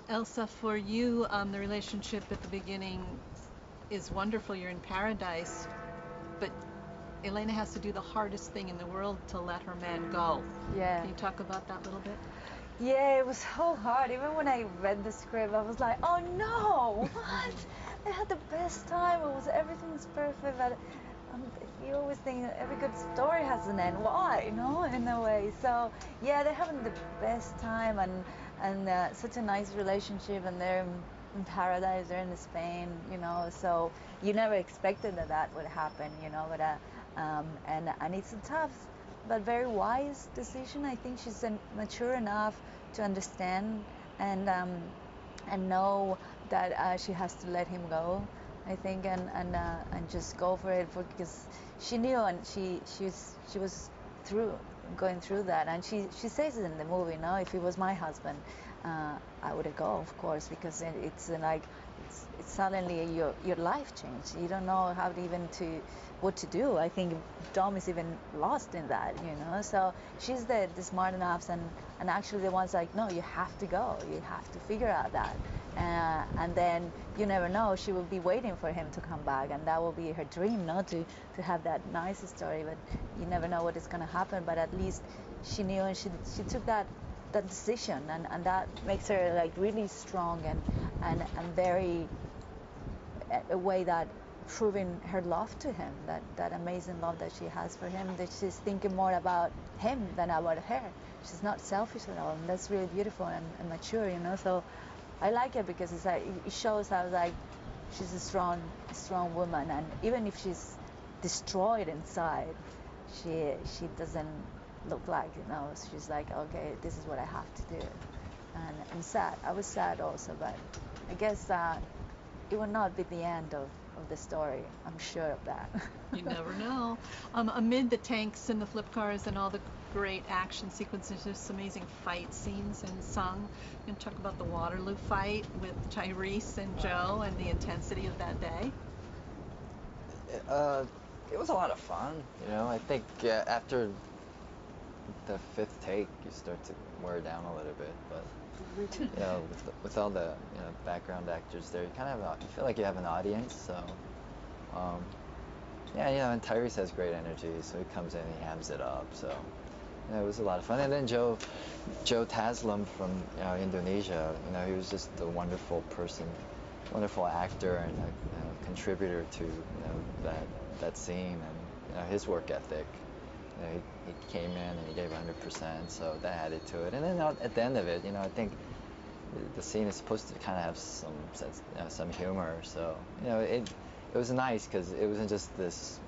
Elsa, for you, the relationship at the beginning is wonderful. You're in paradise, but Elena has to do the hardest thing in the world to let her man go. Yeah. Can you talk about that a little bit? Yeah, it was so hard. Even when I read the script, I was like, oh no, what? I had the best time. It was everything was perfect, but um, you always think that every good story has an end. Why? No, in a way. So yeah, they're having the best time and such a nice relationship, and they're in paradise. They're in Spain, you know. So you never expected that that would happen, you know. But and it's a tough but very wise decision. I think she's mature enough to understand and know that she has to let him go. I think and just go for it because she knew and she was through going through that, and she says it in the movie. No, if it was my husband, I would go, of course, because it's like it's suddenly your life changed. You don't know how to even to what to do. I think Dom is even lost in that, you know. So she's the smart enough and actually the one's like, no, you have to go. You have to figure out that. And then you never know. She will be waiting for him to come back, and that will be her dream, no, to have that nice story. But you never know what is going to happen. But at least she knew, and she took that decision, and that makes her like really strong and very a way that proving her love to him, that amazing love that she has for him, that she's thinking more about him than about her. She's not selfish at all, and that's really beautiful and mature, you know. So I like it because it's like it shows how like she's a strong woman, and even if she's destroyed inside, she doesn't look like, you know. She's like, okay, this is what I have to do, and I'm sad. I was sad also, but I guess it will not be the end of the story. I'm sure of that. You never know. Amid the tanks and the flip cars and all the great action sequences, there's some amazing fight scenes and sung. You can talk about the Waterloo fight with Tyrese and Joe and the intensity of that day. Uh, it was a lot of fun, you know. I think after the fifth take, you start to wear down a little bit, but you know, with all the background actors there, you kind of you feel like you have an audience. So um, yeah, you know, and Tyrese has great energy, so he comes in, he hams it up. So you know, it was a lot of fun. And then Joe Taslim from Indonesia, you know, he was just a wonderful person, wonderful actor, and a contributor to that scene, and you know, his work ethic. You know, he came in and he gave 100%, so that added to it. And then at the end of it, you know, I think the scene is supposed to kind of have some sense, some humor. So you know, it was nice because it wasn't just this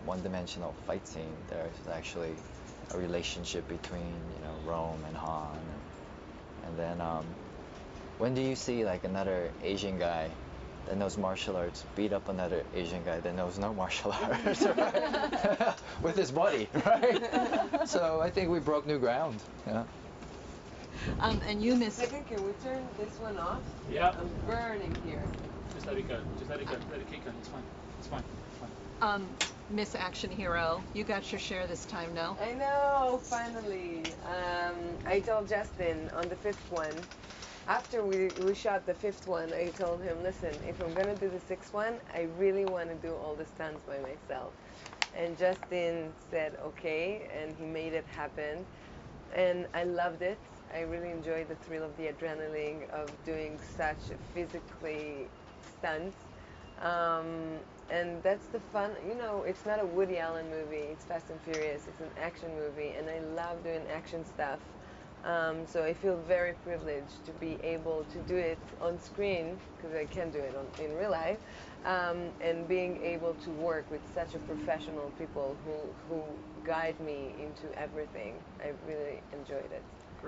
one-dimensional fight scene. There was actually a relationship between Rome and Han, and then when do you see like another Asian guy that knows martial arts beat up another Asian guy that knows no martial arts, right? With his buddy, right? So I think we broke new ground. Yeah. And you miss. Second, can we turn this one off? Yeah. I'm burning here. Just let it go. Just let it go. Let it keep going. It's fine. It's fine. It's fine. Miss Action Hero, you got your share this time, no? I know, finally. I told Justin on the fifth one, after we shot the fifth one, I told him, listen, if I'm going to do the sixth one, I really want to do all the stunts by myself. And Justin said, okay, and he made it happen. And I loved it. I really enjoyed the thrill of the adrenaline of doing such physically stunts. And that's the fun, you know, it's not a Woody Allen movie, it's Fast and Furious, it's an action movie, and I love doing action stuff. So I feel very privileged to be able to do it on screen, because I can't do it in real life, and being able to work with such a professional people who guide me into everything. I really enjoyed it.